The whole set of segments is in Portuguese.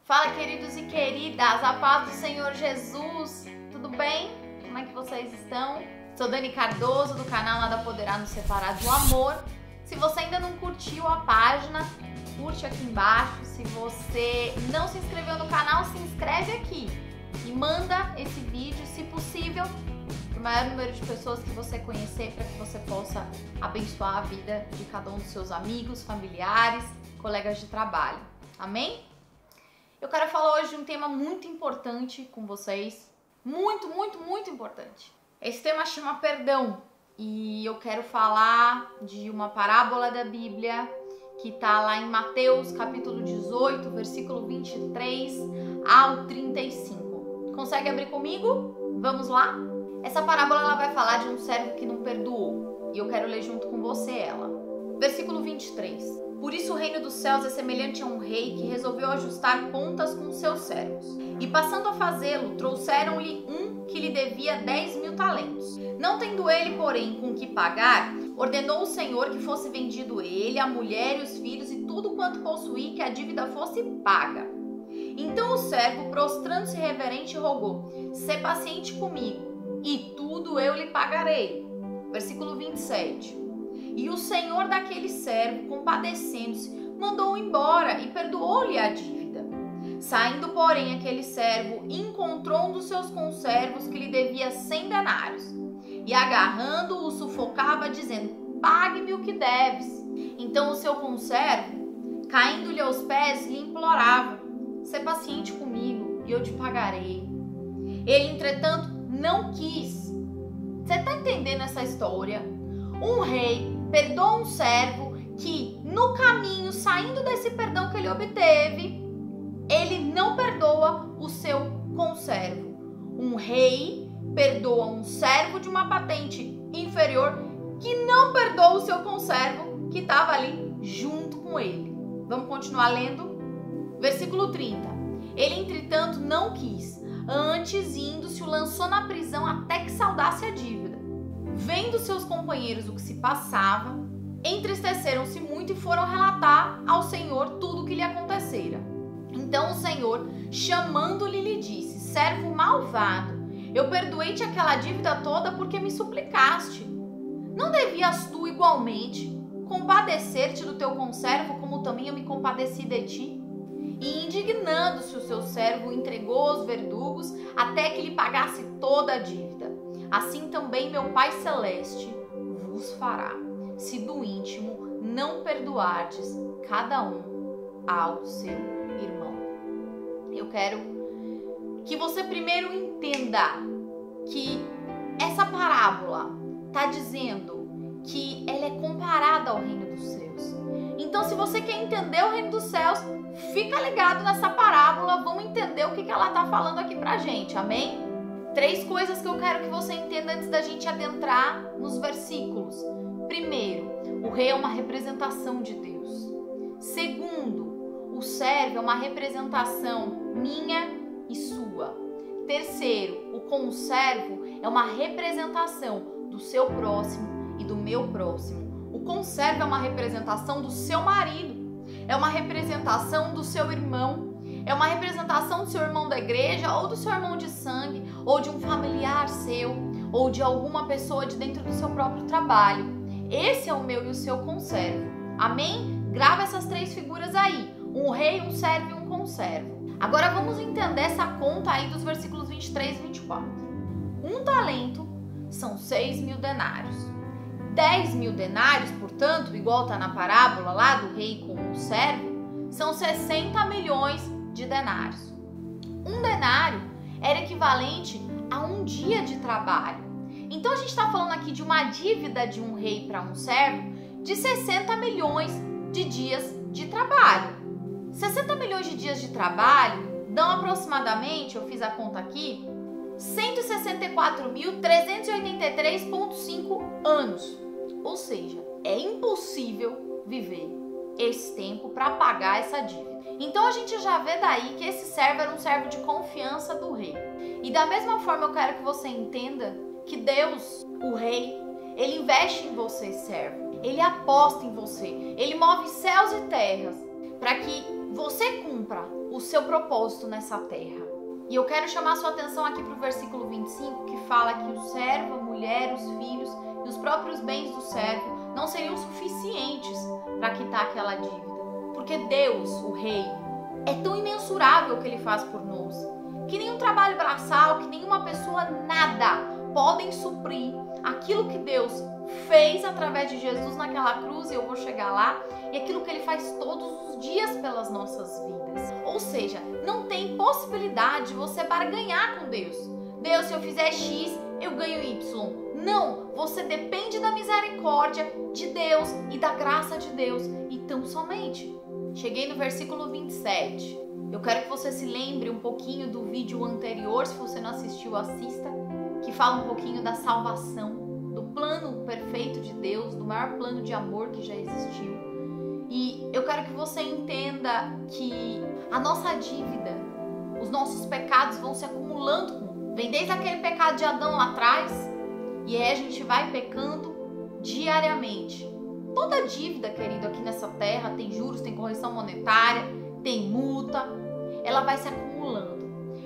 Fala, queridos e queridas, a paz do Senhor Jesus, tudo bem? Como é que vocês estão? Sou Dani Cardoso, do canal Nada Poderá Nos Separar do Amor. Se você ainda não curtiu a página, curte aqui embaixo. Se você não se inscreveu no canal, se inscreve aqui e manda esse vídeo, se possível, para o maior número de pessoas que você conhecer, para que você possa abençoar a vida de cada um dos seus amigos, familiares, colegas de trabalho. Amém? Eu quero falar hoje de um tema muito importante com vocês. Muito importante. Esse tema chama perdão. E eu quero falar de uma parábola da Bíblia que está lá em Mateus, capítulo 18, versículo 23 ao 35. Consegue abrir comigo? Vamos lá? Essa parábola ela vai falar de um servo que não perdoou. E eu quero ler junto com você ela. Versículo 23. Por isso o reino dos céus é semelhante a um rei que resolveu ajustar contas com seus servos. E passando a fazê-lo, trouxeram-lhe um que lhe devia 10.000 talentos. Não tendo ele, porém, com que pagar, ordenou o Senhor que fosse vendido ele, a mulher e os filhos e tudo quanto possuía, que a dívida fosse paga. Então o servo, prostrando-se reverente, rogou: sê paciente comigo, e tudo eu lhe pagarei. Versículo 27. E o senhor daquele servo, compadecendo-se, mandou-o embora e perdoou-lhe a dívida. Saindo, porém, aquele servo encontrou um dos seus conservos que lhe devia 100 denários. E agarrando-o, sufocava, dizendo: pague-me o que deves. Então o seu conservo, caindo-lhe aos pés, lhe implorava: sê paciente comigo e eu te pagarei. Ele, entretanto, não quis. Você está entendendo essa história? Um rei perdoa um servo que, no caminho, saindo desse perdão que ele obteve, ele não perdoa o seu conservo. Um rei perdoa um servo de uma patente inferior que não perdoa o seu conservo que estava ali junto com ele. Vamos continuar lendo? Versículo 30. Ele, entretanto, não quis. Antes, indo-se, o lançou na prisão até que saudasse a dívida. Vendo seus companheiros o que se passava, entristeceram-se muito e foram relatar ao Senhor tudo o que lhe acontecera. Então o Senhor, chamando-lhe, lhe disse: servo malvado, eu perdoei-te aquela dívida toda porque me suplicaste. Não devias tu igualmente compadecer-te do teu conservo, como também eu me compadeci de ti? E indignando-se o seu servo, entregou aos verdugos até que lhe pagasse toda a dívida. Assim também meu Pai Celeste vos fará, se do íntimo não perdoardes cada um ao seu irmão. Eu quero que você primeiro entenda que essa parábola está dizendo que ela é comparada ao reino dos céus. Então, se você quer entender o reino dos céus, fica ligado nessa parábola, vamos entender o que ela está falando aqui pra gente, amém? 3 coisas que eu quero que você entenda antes da gente adentrar nos versículos. Primeiro, o rei é uma representação de Deus. Segundo, o servo é uma representação minha e sua. Terceiro, o conservo é uma representação do seu próximo e do meu próximo. O conservo é uma representação do seu marido, é uma representação do seu irmão, é uma representação do seu irmão da igreja, ou do seu irmão de sangue, ou de um familiar seu, ou de alguma pessoa de dentro do seu próprio trabalho. Esse é o meu e o seu conservo. Amém? Grava essas 3 figuras aí. Um rei, um servo e um conservo. Agora vamos entender essa conta aí dos versículos 23 e 24. Um talento são 6.000 denários. 10.000 denários, portanto, igual está na parábola lá do rei com o servo, são 60 milhões de denários. Um denário era equivalente a um dia de trabalho. Então a gente está falando aqui de uma dívida de um rei para um servo de 60 milhões de dias de trabalho. 60 milhões de dias de trabalho dão aproximadamente, eu fiz a conta aqui, 164.383,5 anos. Ou seja, é impossível viver esse tempo para pagar essa dívida. Então a gente já vê daí que esse servo era um servo de confiança do rei. E da mesma forma eu quero que você entenda que Deus, o rei, ele investe em você, servo. Ele aposta em você. Ele move céus e terras para que você cumpra o seu propósito nessa terra. E eu quero chamar sua atenção aqui para o versículo 25, que fala que o servo, a mulher, os filhos e os próprios bens do servo não seriam suficientes para quitar aquela dívida. Porque Deus, o Rei, é tão imensurável o que Ele faz por nós, que nenhum trabalho braçal, que nenhuma pessoa, nada podem suprir aquilo que Deus fez através de Jesus naquela cruz, e eu vou chegar lá, e aquilo que Ele faz todos os dias pelas nossas vidas. Ou seja, não tem possibilidade de você barganhar com Deus. Deus, se eu fizer X, eu ganho Y. Não, você depende da misericórdia de Deus e da graça de Deus, e tão somente. Cheguei no versículo 27. Eu quero que você se lembre um pouquinho do vídeo anterior, se você não assistiu, assista, que fala um pouquinho da salvação, do plano perfeito de Deus, do maior plano de amor que já existiu. E eu quero que você entenda que a nossa dívida, os nossos pecados vão se acumulando. Vem desde aquele pecado de Adão lá atrás, e aí a gente vai pecando diariamente. Toda dívida, querido, aqui nessa terra tem juros, tem correção monetária, tem multa, ela vai se acumulando.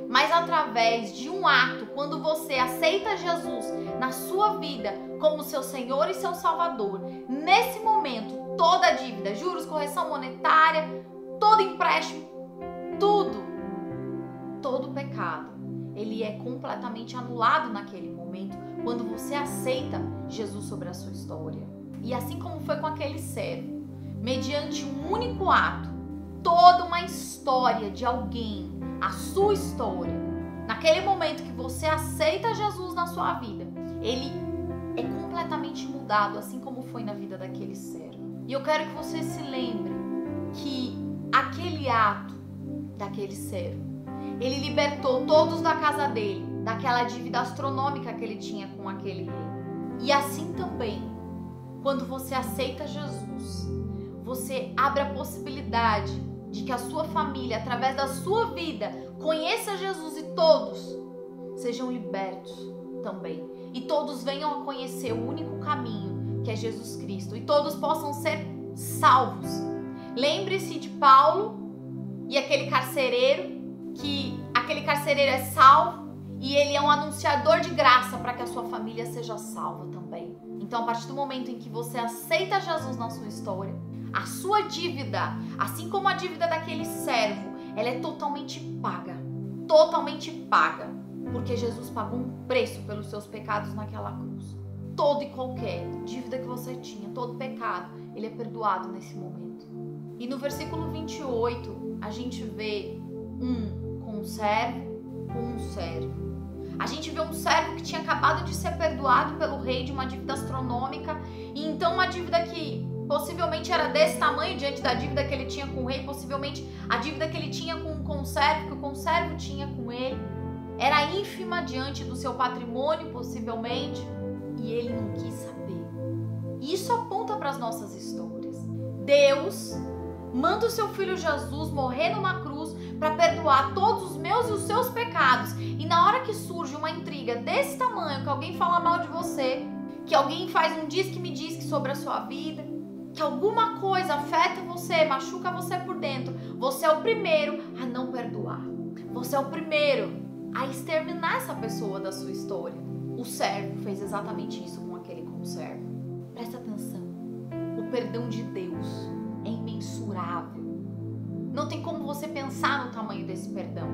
Mas através de um ato, quando você aceita Jesus na sua vida como seu Senhor e seu Salvador, nesse momento, toda dívida, juros, correção monetária, todo empréstimo, todo pecado, ele é completamente anulado naquele momento, quando você aceita Jesus sobre a sua história. E assim como foi com aquele servo, mediante um único ato, toda uma história de alguém, a sua história, naquele momento que você aceita Jesus na sua vida, ele é completamente mudado, assim como foi na vida daquele servo. E eu quero que você se lembre que aquele ato daquele servo, ele libertou todos da casa dele, daquela dívida astronômica que ele tinha com aquele rei. E assim também, quando você aceita Jesus, você abre a possibilidade de que a sua família, através da sua vida, conheça Jesus e todos sejam libertos também. E todos venham a conhecer o único caminho, que é Jesus Cristo. E todos possam ser salvos. Lembre-se de Paulo e aquele carcereiro, que aquele carcereiro é salvo e ele é um anunciador de graça para que a sua família seja salva também. Então, a partir do momento em que você aceita Jesus na sua história, a sua dívida, assim como a dívida daquele servo, ela é totalmente paga. Totalmente paga. Porque Jesus pagou um preço pelos seus pecados naquela cruz. Todo e qualquer dívida que você tinha, todo pecado, ele é perdoado nesse momento. E no versículo 28, a gente vê um conservo com um servo. A gente vê um servo que tinha acabado de ser perdoado pelo rei de uma dívida astronômica, e então uma dívida que possivelmente era desse tamanho diante da dívida que ele tinha com o rei, possivelmente a dívida que ele tinha com o conservo, que o conservo tinha com ele, era ínfima diante do seu patrimônio, possivelmente, e ele não quis saber. E isso aponta para as nossas histórias. Deus manda o seu filho Jesus morrer numa cruz para perdoar todos os meus e os seus pecados. E na hora que surge uma intriga desse tamanho, que alguém fala mal de você, que alguém faz um diz-que-me-diz-que sobre a sua vida, que alguma coisa afeta você, machuca você por dentro, você é o primeiro a não perdoar. Você é o primeiro a exterminar essa pessoa da sua história. O servo fez exatamente isso com aquele conservo. Presta atenção. O perdão de Deus é imensurável. Não tem como você pensar no tamanho desse perdão.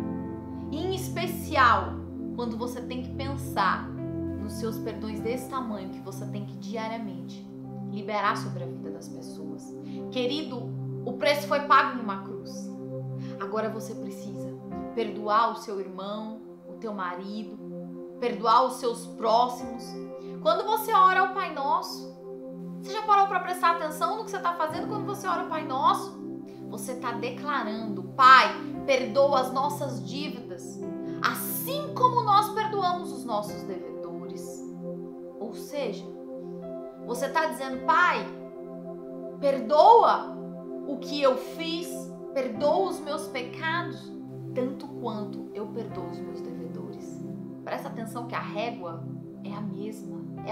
E em especial, quando você tem que pensar nos seus perdões desse tamanho que você tem que diariamente liberar sobre a vida das pessoas. Querido, o preço foi pago numa cruz. Agora você precisa perdoar o seu irmão, o teu marido, perdoar os seus próximos. Quando você ora ao Pai Nosso, você já parou para prestar atenção no que você está fazendo quando você ora ao Pai Nosso? Você está declarando: Pai, perdoa as nossas dívidas, assim como nós perdoamos os nossos devedores. Ou seja, você está dizendo: Pai, perdoa o que eu fiz, perdoa os meus pecados, tanto quanto eu perdoo os meus devedores. Presta atenção que a régua é a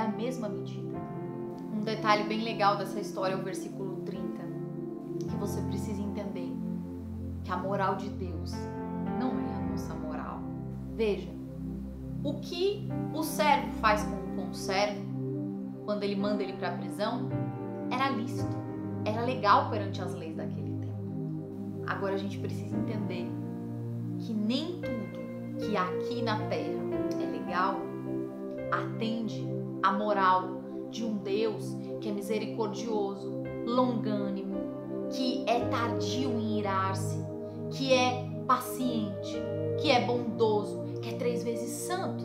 mesma medida. Um detalhe bem legal dessa história é o versículo 30, que você precisa entender. que a moral de Deus não é a nossa moral. Veja, o que o servo faz com o conservo, quando ele manda ele para a prisão, era lícito, era legal perante as leis daquele tempo. Agora a gente precisa entender que nem tudo que aqui na terra é legal atende à moral de um Deus que é misericordioso, longânimo, que é tardio em irar-se, que é paciente, que é bondoso, que é 3 vezes santo.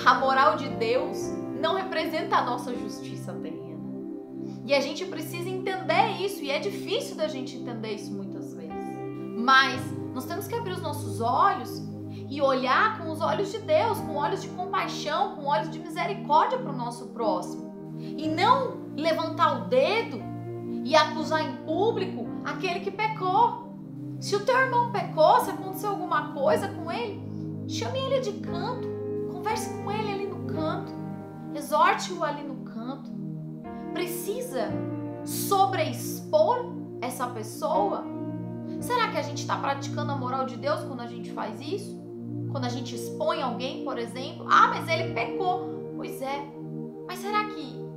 A moral de Deus não representa a nossa justiça terrena. E a gente precisa entender isso, e é difícil da gente entender isso muitas vezes. Mas nós temos que abrir os nossos olhos e olhar com os olhos de Deus, com olhos de compaixão, com olhos de misericórdia para o nosso próximo. E não levantar o dedo e acusar em público aquele que pecou. Se o teu irmão pecou, se aconteceu alguma coisa com ele, chame ele de canto, converse com ele ali no canto, exorte-o ali no canto. Precisa sobreexpor essa pessoa? Será que a gente está praticando a moral de Deus quando a gente faz isso? Quando a gente expõe alguém, por exemplo, mas ele pecou. Pois é, mas será que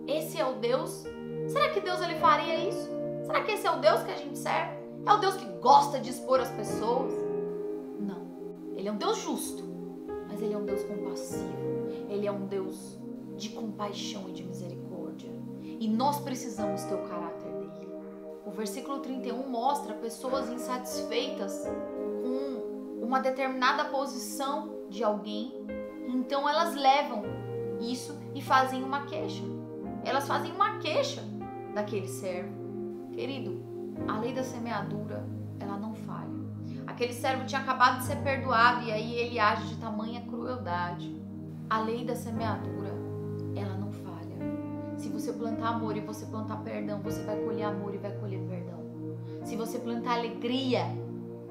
esse é o Deus? Será que Deus ele faria isso? Será que esse é o Deus que a gente serve? É o Deus que gosta de expor as pessoas? Não. Ele é um Deus justo, mas ele é um Deus compassivo. Ele é um Deus de compaixão e de misericórdia. E nós precisamos ter o caráter dele. O versículo 31 mostra pessoas insatisfeitas com uma determinada posição de alguém. Então elas levam isso e fazem uma queixa. Elas fazem uma queixa daquele servo. Querido, a lei da semeadura, ela não falha. Aquele servo tinha acabado de ser perdoado e aí ele age de tamanha crueldade. A lei da semeadura, ela não falha. Se você plantar amor e você plantar perdão, você vai colher amor e vai colher perdão. Se você plantar alegria,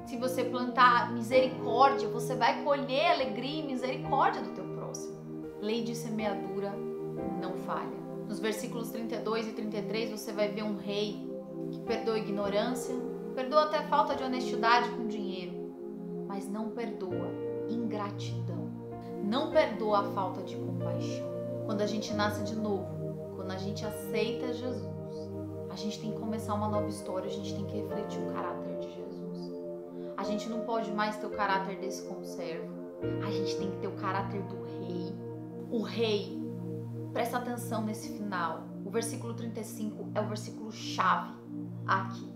se você plantar misericórdia, você vai colher alegria e misericórdia do teu próximo. Lei de semeadura não falha. Nos versículos 32 e 33 você vai ver um rei que perdoa a ignorância, perdoa até a falta de honestidade com dinheiro, mas não perdoa ingratidão, não perdoa a falta de compaixão. Quando a gente nasce de novo, quando a gente aceita Jesus, a gente tem que começar uma nova história, a gente tem que refletir o caráter de Jesus. A gente não pode mais ter o caráter desse conservo, a gente tem que ter o caráter do rei. O rei, presta atenção nesse final, o versículo 35 é o versículo chave aqui.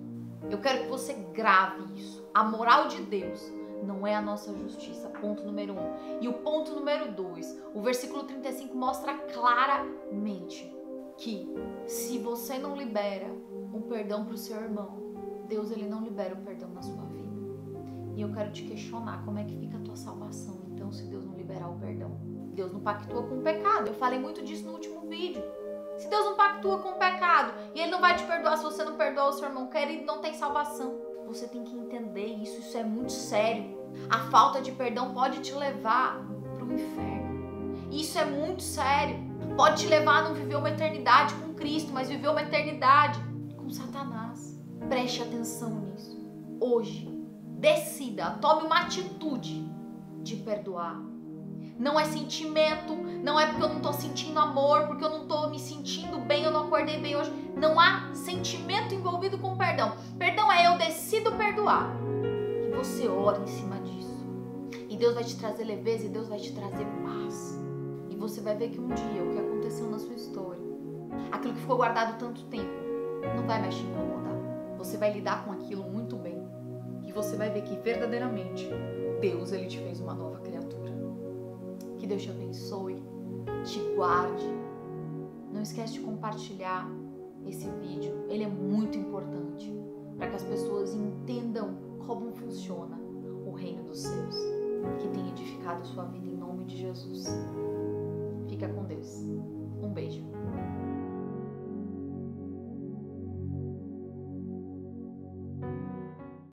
Eu quero que você grave isso. A moral de Deus não é a nossa justiça, ponto número 1. E o ponto número 2, o versículo 35 mostra claramente que se você não libera um perdão para o seu irmão, Deus ele não libera o perdão na sua vida. E eu quero te questionar, como é que fica a tua salvação então se Deus não liberar o perdão? Deus não pactua com o pecado. Eu falei muito disso no último vídeo. Se Deus não pactua com o pecado e Ele não vai te perdoar se você não perdoa o seu irmão, querido, não tem salvação. Você tem que entender isso, isso é muito sério. A falta de perdão pode te levar para o inferno. Isso é muito sério. Pode te levar a não viver uma eternidade com Cristo, mas viver uma eternidade com Satanás. Preste atenção nisso. Hoje, decida, tome uma atitude de perdoar. Não é sentimento, não é porque eu não estou sentindo amor, porque eu não estou me sentindo bem, eu não acordei bem hoje. Não há sentimento envolvido com perdão. Perdão é eu decido perdoar. E você ora em cima disso. E Deus vai te trazer leveza e Deus vai te trazer paz. E você vai ver que um dia o que aconteceu na sua história, aquilo que ficou guardado tanto tempo, não vai mais te incomodar. Você vai lidar com aquilo muito bem. E você vai ver que verdadeiramente Deus ele te fez uma nova criatura. Que Deus te abençoe, te guarde. Não esquece de compartilhar esse vídeo. Ele é muito importante para que as pessoas entendam como funciona o reino dos céus. Que tenha edificado sua vida em nome de Jesus. Fica com Deus. Um beijo.